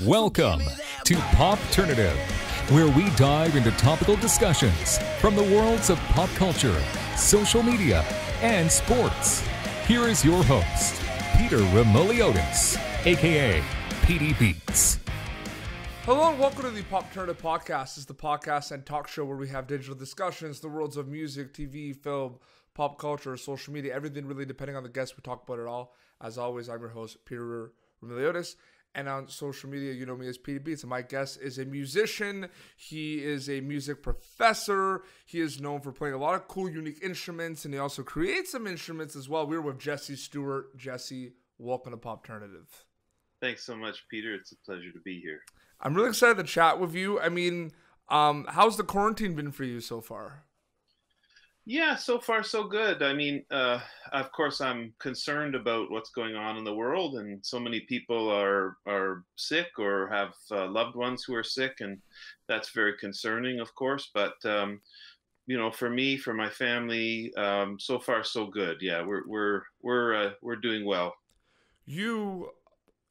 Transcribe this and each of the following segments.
Welcome to Popternative, where we dive into topical discussions from the worlds of pop culture, social media, and sports. Here is your host, Peter Remoliotis, aka PD Beats. Hello and welcome to the Popternative podcast. This is the podcast and talk show where we have digital discussions, the worlds of music, TV, film, pop culture, social media, everything really depending on the guest. We talk about it all. As always, I'm your host, Peter Remoliotis. And on social media, you know me as PD Beats. And my guest is a musician. He is a music professor. He is known for playing a lot of cool, unique instruments. And he also creates some instruments as well. We're with Stewart. Jesse, welcome to Popternative. Thanks so much, Peter. It's a pleasure to be here. I'm really excited to chat with you. I mean, how's the quarantine been for you so far? Yeah, so far so good. I mean, of course, I'm concerned about what's going on in the world, and so many people are sick or have loved ones who are sick, and that's very concerning, of course. But you know, for me, for my family, so far so good. Yeah, we're doing well.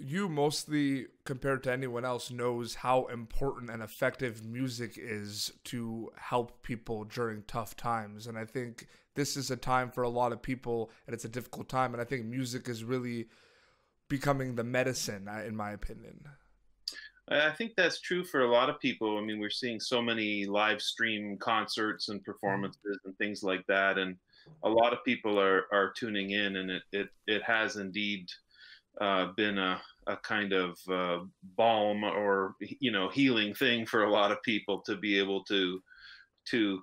You mostly, compared to anyone else, knows how important and effective music is to help people during tough times. And I think this is a time for a lot of people, and it's a difficult time. And I think music is really becoming the medicine, in my opinion. I think that's true for a lot of people. I mean, we're seeing so many live stream concerts and performances and things like that. And a lot of people are tuning in, and it has indeed been a kind of balm or, you know, healing thing for a lot of people to be able to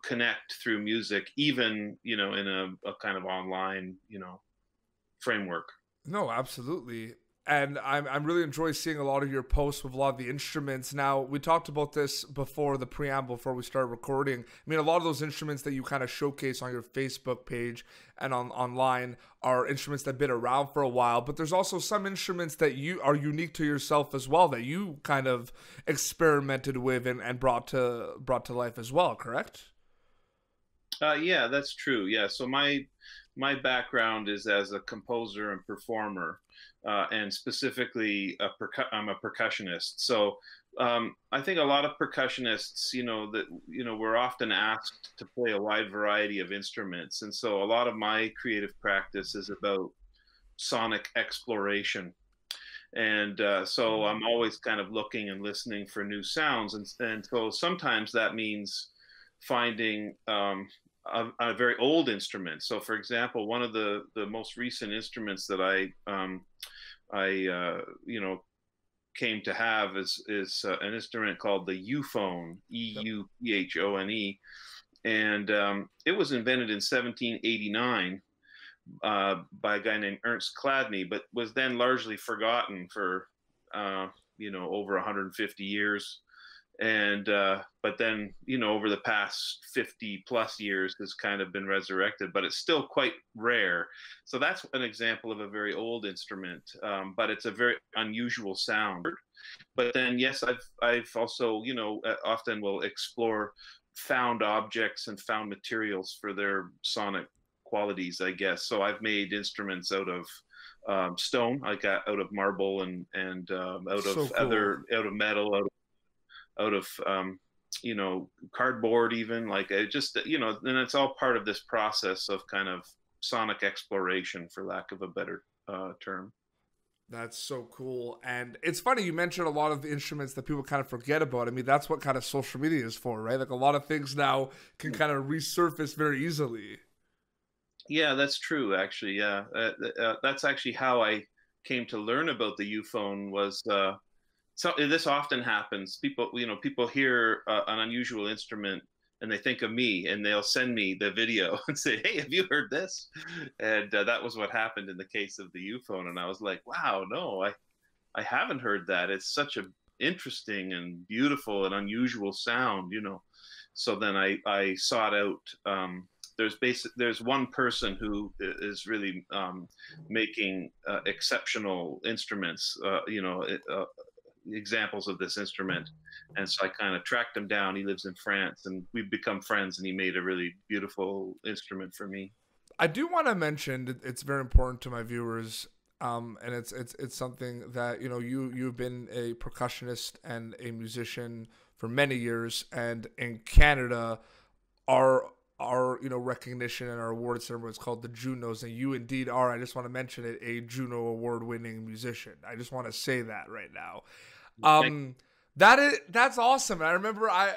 connect through music, even, you know, in a kind of online, you know, framework. No, absolutely. And I'm really enjoying seeing a lot of your posts with a lot of the instruments. Now, we talked about this before the preamble, before we started recording. I mean, a lot of those instruments that you kind of showcase on your Facebook page and online are instruments that have been around for a while. But there's also some instruments that you are unique to yourself as well, that you kind of experimented with and brought to life as well, correct? Yeah, that's true. Yeah, so my background is as a composer and performer, and specifically I'm a percussionist. So I think a lot of percussionists, we're often asked to play a wide variety of instruments, and so a lot of my creative practice is about sonic exploration. And so I'm always kind of looking and listening for new sounds, and so sometimes that means finding a very old instrument. So, for example, one of the most recent instruments that I came to have is an instrument called the Uphone, Euphone, and it was invented in 1789 by a guy named Ernst Chladni, but was then largely forgotten for over 150 years. And but then, over the past 50 plus years has kind of been resurrected, but it's still quite rare. So that's an example of a very old instrument, but it's a very unusual sound. But then, yes, I've also, often will explore found objects and found materials for their sonic qualities, I guess. So I've made instruments out of stone, like out of marble and out So of cool. out of metal, out of cardboard, even, like it just, and it's all part of this process of kind of sonic exploration, for lack of a better term. That's so cool. And it's funny, you mentioned a lot of the instruments that people kind of forget about. I mean, that's what kind of social media is for, right? Like a lot of things now can kind of resurface very easily. Yeah, that's true, actually. Yeah, that's actually how I came to learn about the Uphone. Was so this often happens. People hear an unusual instrument and they think of me, and they'll send me the video and say, "Hey, have you heard this?" And that was what happened in the case of the Uphone. And I was like, "Wow, no, I haven't heard that. It's such a interesting and beautiful and unusual sound." So then I sought out. There's one person who is really making exceptional instruments. Examples of this instrument, and so I kind of tracked him down. He lives in France, and we've become friends, and he made a really beautiful instrument for me. I do want to mention, it's very important to my viewers, And it's something that, you know, you've been a percussionist and a musician for many years, and in Canada, our you know, recognition and our award ceremony is called the Junos, and you indeed are, I just want to mention it, a Juno Award winning musician. I just want to say that right now. That's awesome. And I remember I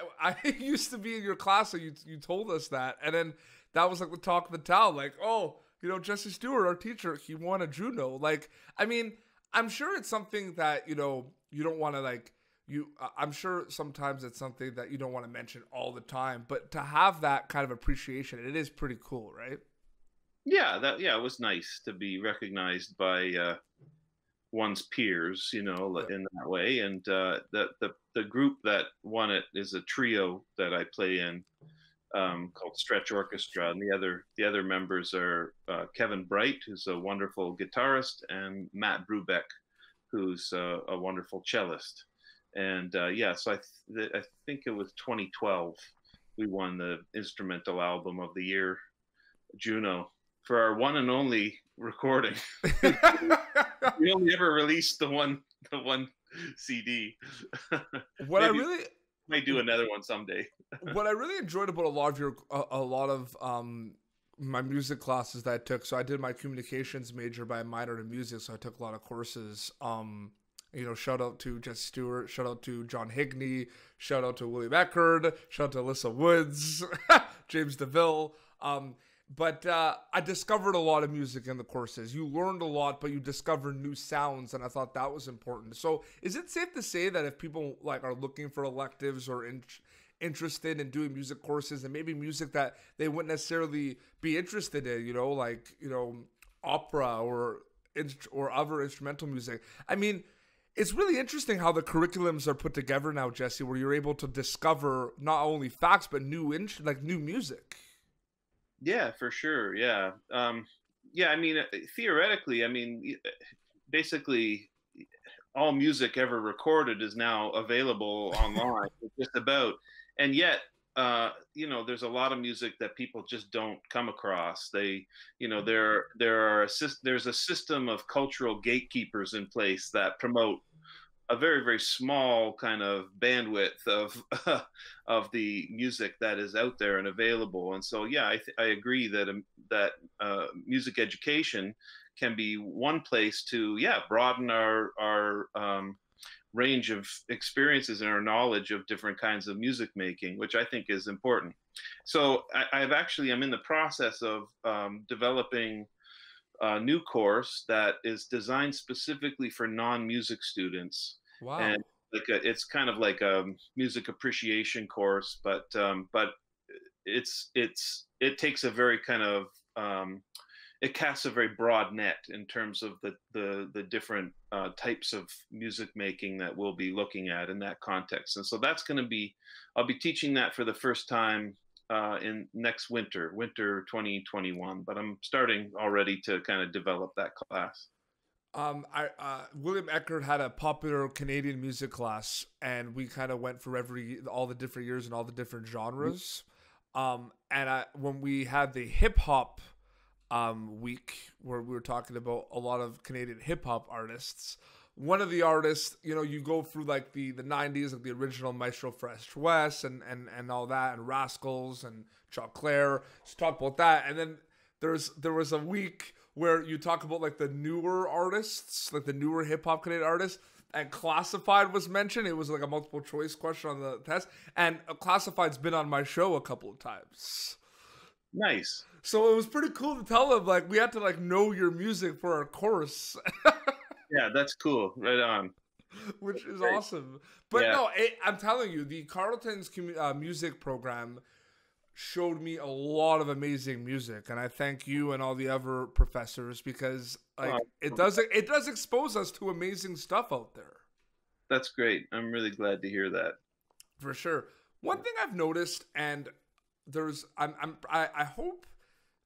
used to be in your class, so you told us that, and then that was like the talk of the town, like, oh, you know, Jesse Stewart, our teacher, he won a Juno. Like, I mean, I'm sure it's something that, you know, you don't want to like, I'm sure sometimes it's something that you don't want to mention all the time, but to have that kind of appreciation, it is pretty cool, right? Yeah, it was nice to be recognized by one's peers, you know, in that way. And the group that won it is a trio that I play in, called Stretch Orchestra, and the other members are Kevin Bright, who's a wonderful guitarist, and Matt Brubeck, who's a wonderful cellist. And so I think it was 2012 we won the Instrumental Album of the Year Juno for our one and only recording. We only ever released the one CD. What I really might do another one someday. What I really enjoyed about a lot of my music classes that I took. So I did my communications major by a minor in music, so I took a lot of courses. You know, shout out to Jesse Stewart, shout out to John Higney, shout out to William Eckerd, shout out to Alyssa Woods, James DeVille. But I discovered a lot of music in the courses. You learned a lot, but you discovered new sounds, and I thought that was important. So is it safe to say that if people like are looking for electives or interested in doing music courses, and maybe music that they wouldn't necessarily be interested in, you know, like, you know, opera or other instrumental music? I mean, it's really interesting how the curriculums are put together now, Jesse, where you're able to discover not only facts but new music. Yeah, for sure. Yeah. I mean, theoretically, I mean, basically all music ever recorded is now available online, just about. And yet, you know, there's a lot of music that people just don't come across. They, you know, there's a system of cultural gatekeepers in place that promote a very, very small kind of bandwidth of the music that is out there and available. And so, yeah, I agree that music education can be one place to, broaden our range of experiences and our knowledge of different kinds of music making, which I think is important. So I'm in the process of developing a new course that is designed specifically for non-music students. Wow. And it's kind of like a music appreciation course, but it takes a very kind of it casts a very broad net in terms of the different types of music making that we'll be looking at in that context. And so that's going to be, I'll be teaching that for the first time in next winter 2021, but I'm starting already to kind of develop that class. William Eckerd had a popular Canadian music class, and we kind of went for all the different years and all the different genres. When we had the hip hop week where we were talking about a lot of Canadian hip hop artists, one of the artists, you know, you go through like the 90s, like the original Maestro Fresh West and all that, and Rascals and Chuck Clare. Just talk about that, and then there was a week where you talk about like the newer artists, like the newer hip hop Canadian artists, and Classified was mentioned. It was like a multiple choice question on the test, and Classified's been on my show a couple of times. Nice. So it was pretty cool to tell them, like, we had to like know your music for our course. Yeah, that's cool. Right on. Which is awesome. But no, I'm telling you, the Carleton's music program showed me a lot of amazing music, and I thank you and all the other professors, because like it does expose us to amazing stuff out there. That's great. I'm really glad to hear that. For sure. One thing I've noticed, and I hope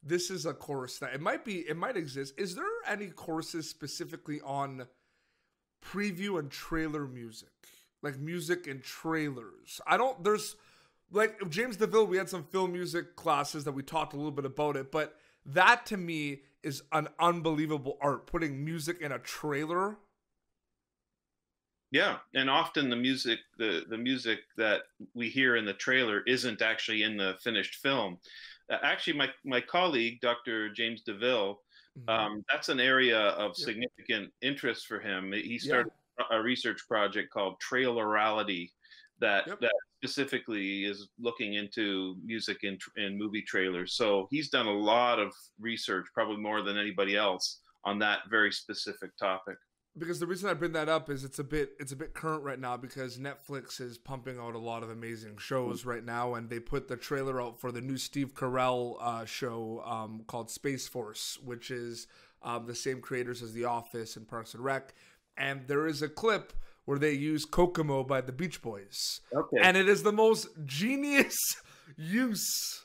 this is a course that it might exist. Is there any courses specifically on preview and trailer music, like music and trailers? There's like James DeVille, we had some film music classes that we talked a little bit about it, but that to me is an unbelievable art. Putting music in a trailer. Yeah, and often the music that we hear in the trailer isn't actually in the finished film. Actually, my colleague, Dr. James DeVille, Mm-hmm. that's an area of Yep. significant interest for him. He Yeah. started a research project called Trailorality Yep. that specifically is looking into music in movie trailers. So he's done a lot of research, probably more than anybody else, on that very specific topic. Because the reason I bring that up is it's a bit current right now because Netflix is pumping out a lot of amazing shows right now, and they put the trailer out for the new Steve Carell show called Space Force, which is the same creators as The Office and Parks and Rec, and there is a clip where they use Kokomo by the Beach Boys, Okay. and it is the most genius use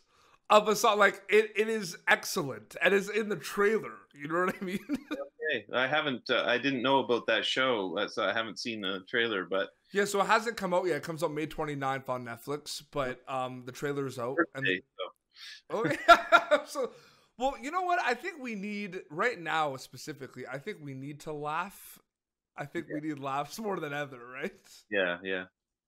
of a song. Like it is excellent, and it's in the trailer. You know what I mean? Okay. I haven't. I didn't know about that show, so I haven't seen the trailer. But Yeah, so it hasn't come out yet. It comes out May 29th on Netflix, but the trailer is out. birthday, Okay. So, well, you know what? I think we need right now specifically. I think we need to laugh. I think we need laughs more than ever, right?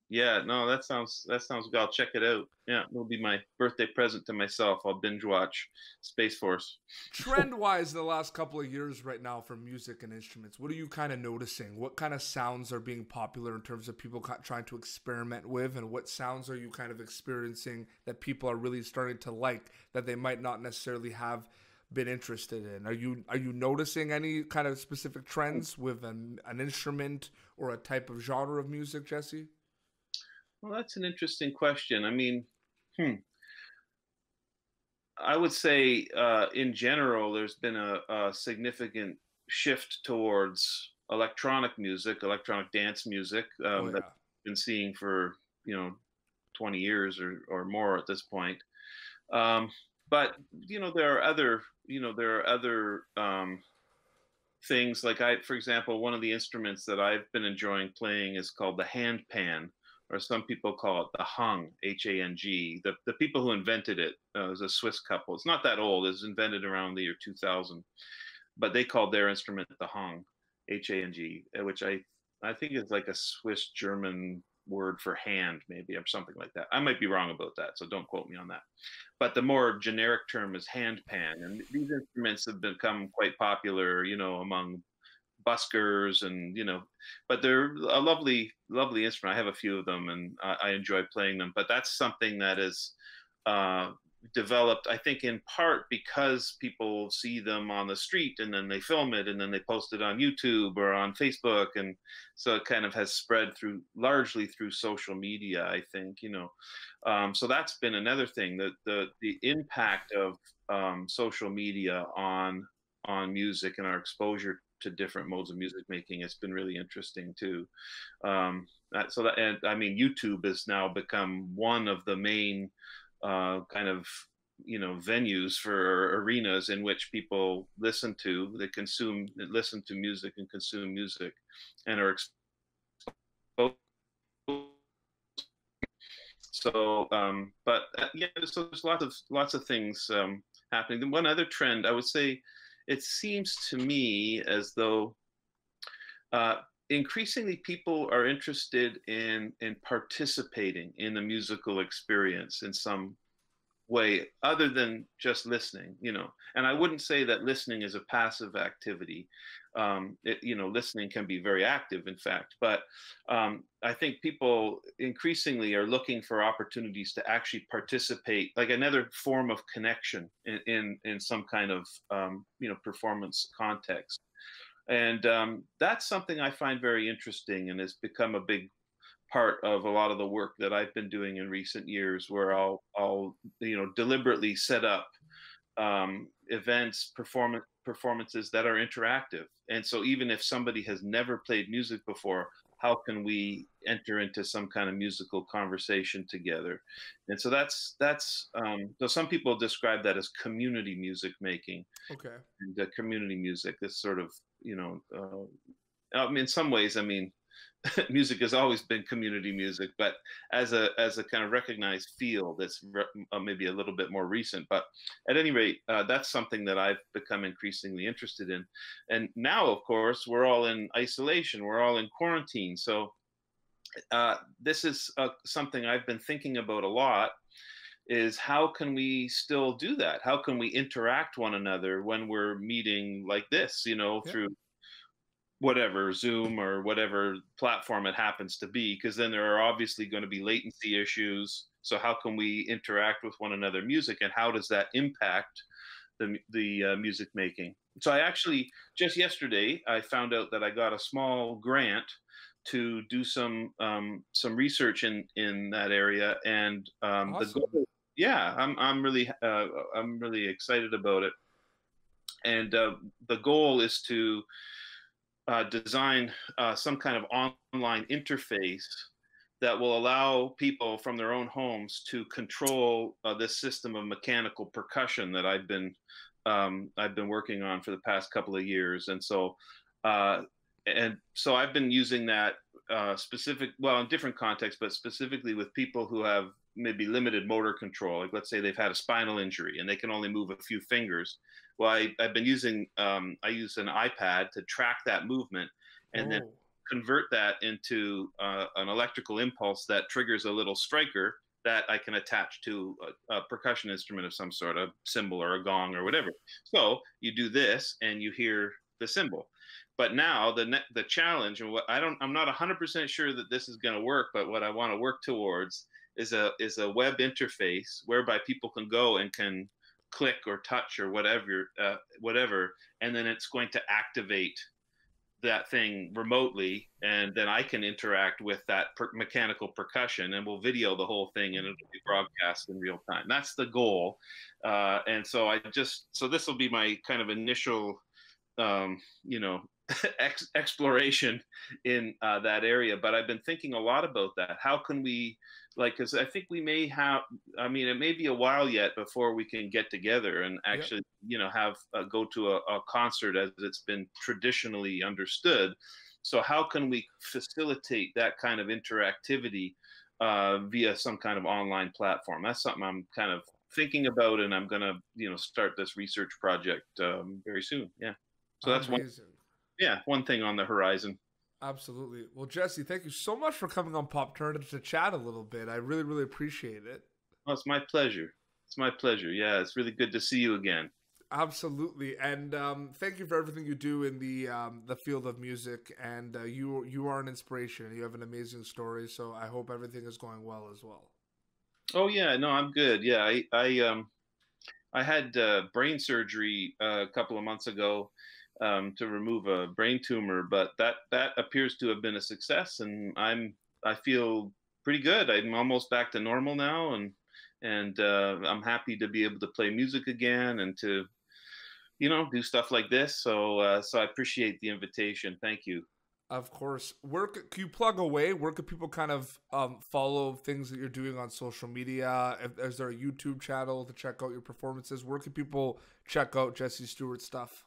yeah. No, that sounds good. I'll check it out. Yeah, it'll be my birthday present to myself. I'll binge watch Space Force. Trend-wise, the last couple of years right now for music and instruments, what are you kind of noticing? What kind of sounds are being popular in terms of people trying to experiment with, and what sounds are you kind of experiencing that people are really starting to like that they might not necessarily have been interested in? Are you noticing any kind of specific trends with an instrument or a type of genre of music, Jesse? Well, that's an interesting question. I mean, I would say in general, there's been a significant shift towards electronic music, electronic dance music Oh that yeah. I've been seeing for 20 years or more at this point. Um, but there are other things like for example, one of the instruments that I've been enjoying playing is called the handpan, or some people call it the hung, Hang. The people who invented it was a Swiss couple. It's not that old. It was invented around the year 2000, but they called their instrument the hung, Hang, which I think is like a Swiss German word for hand, maybe, or something like that. I might be wrong about that, so don't quote me on that. But the more generic term is handpan, and these instruments have become quite popular, among buskers, and but they're a lovely instrument. I have a few of them, and I enjoy playing them. But that's something that is uh, developed, I think, in part because people see them on the street and then they film it and then they post it on YouTube or on Facebook, and so it kind of has spread largely through social media, I think. So that's been another thing, that the impact of social media on music and our exposure to different modes of music making has been really interesting too. And I mean, YouTube has now become one of the main kind of venues for arenas in which people listen to music and consume music and are exposed. So but yeah, so there's lots of things happening. The one other trend I would say, it seems to me as though increasingly people are interested in participating in the musical experience in some way other than just listening. And I wouldn't say that listening is a passive activity. Listening can be very active, in fact, but I think people increasingly are looking for opportunities to actually participate, like another form of connection in some kind of performance context. And that's something I find very interesting, and has become a big part of a lot of the work that I've been doing in recent years, where I'll deliberately set up events, performances that are interactive. And so even if somebody has never played music before, how can we enter into some kind of musical conversation together? And so so some people describe that as community music making. Okay. And community music, this sort of, in some ways, I mean, music has always been community music, but as a kind of recognized field that's maybe a little bit more recent. But at any rate, that's something that I've become increasingly interested in. And now, of course, we're all in isolation, we're all in quarantine. So this is something I've been thinking about a lot, is how can we still do that? How can we interact one another when we're meeting like this, through whatever Zoom or whatever platform it happens to be? Because then there are obviously going to be latency issues. So how can we interact with one another music, and how does that impact the music making? So I actually, just yesterday, I found out that I got a small grant to do some research in that area, and Awesome. the goal, yeah, I'm really excited about it, and the goal is to design some kind of online interface that will allow people from their own homes to control this system of mechanical percussion that I've been working on for the past couple of years. And so I've been using that in different contexts, but specifically with people who have maybe limited motor control. Like, let's say they've had a spinal injury and they can only move a few fingers. Well, I've been using, I use an iPad to track that movement and then convert that into an electrical impulse that triggers a little striker that I can attach to a percussion instrument of some sort, a cymbal or a gong or whatever. So you do this and you hear the cymbal. But now the challenge, and I'm not 100% sure that this is going to work, but what I want to work towards is a web interface whereby people can go and can click or touch or whatever, and then it's going to activate that thing remotely, and then I can interact with that mechanical percussion, and we'll video the whole thing, and it'll be broadcast in real time. That's the goal, and so this will be my kind of initial, exploration in that area. But I've been thinking a lot about that. How can we, because I think we may have, it may be a while yet before we can get together and actually, have go to a concert as it's been traditionally understood. So how can we facilitate that kind of interactivity via some kind of online platform? That's something I'm kind of thinking about, and I'm going to, start this research project very soon. Yeah. So that's one thing on the horizon. Absolutely. Well, Jesse, thank you so much for coming on Popternative to chat a little bit. I really, really appreciate it. Oh, it's my pleasure. It's my pleasure. Yeah, it's really good to see you again. Absolutely. And thank you for everything you do in the field of music. And you are an inspiration. You have an amazing story. So I hope everything is going well as well. Oh, yeah. No, I'm good. Yeah, I had brain surgery a couple of months ago to remove a brain tumor, but that appears to have been a success, and I feel pretty good. I'm almost back to normal now, and I'm happy to be able to play music again and to, do stuff like this. So I appreciate the invitation. Thank you. Of course. Can you plug away? Where can people kind of follow things that you're doing on social media? Is there a YouTube channel to check out your performances? Where can people check out Jesse Stewart stuff?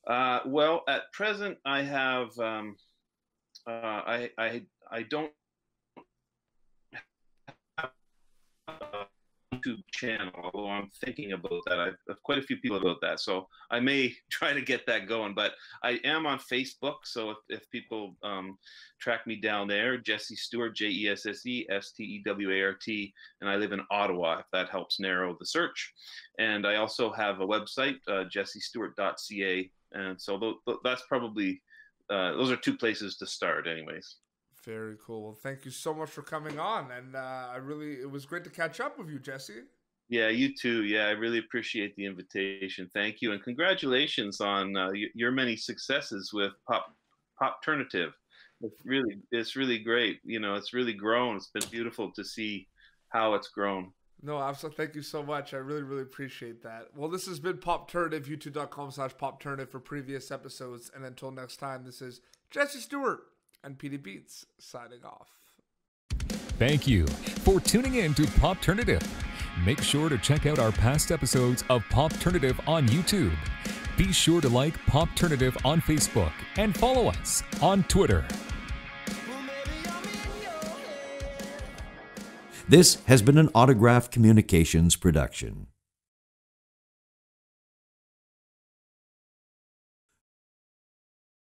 Well, at present, I have I don't have a YouTube channel, although I'm thinking about that. I've quite a few people about that, so I may try to get that going. But I am on Facebook, so if people track me down there, Jesse Stewart, JESSE STEWART, and I live in Ottawa, if that helps narrow the search. And I also have a website, jessestewart.ca. And so that's probably, those are two places to start anyways. Very cool. Well, thank you so much for coming on. And it was great to catch up with you, Jesse. Yeah, you too. Yeah, I really appreciate the invitation. Thank you. And congratulations on your many successes with Popternative. It's really great. It's really grown. It's been beautiful to see how it's grown. No, absolutely. Thank you so much. I really, really appreciate that. Well, this has been Popternative, youtube.com/Popternative for previous episodes. And until next time, this is Jesse Stewart and PD Beats signing off. Thank you for tuning in to Popternative. Make sure to check out our past episodes of Popternative on YouTube. Be sure to like Popternative on Facebook and follow us on Twitter. This has been an Autograph Communications production.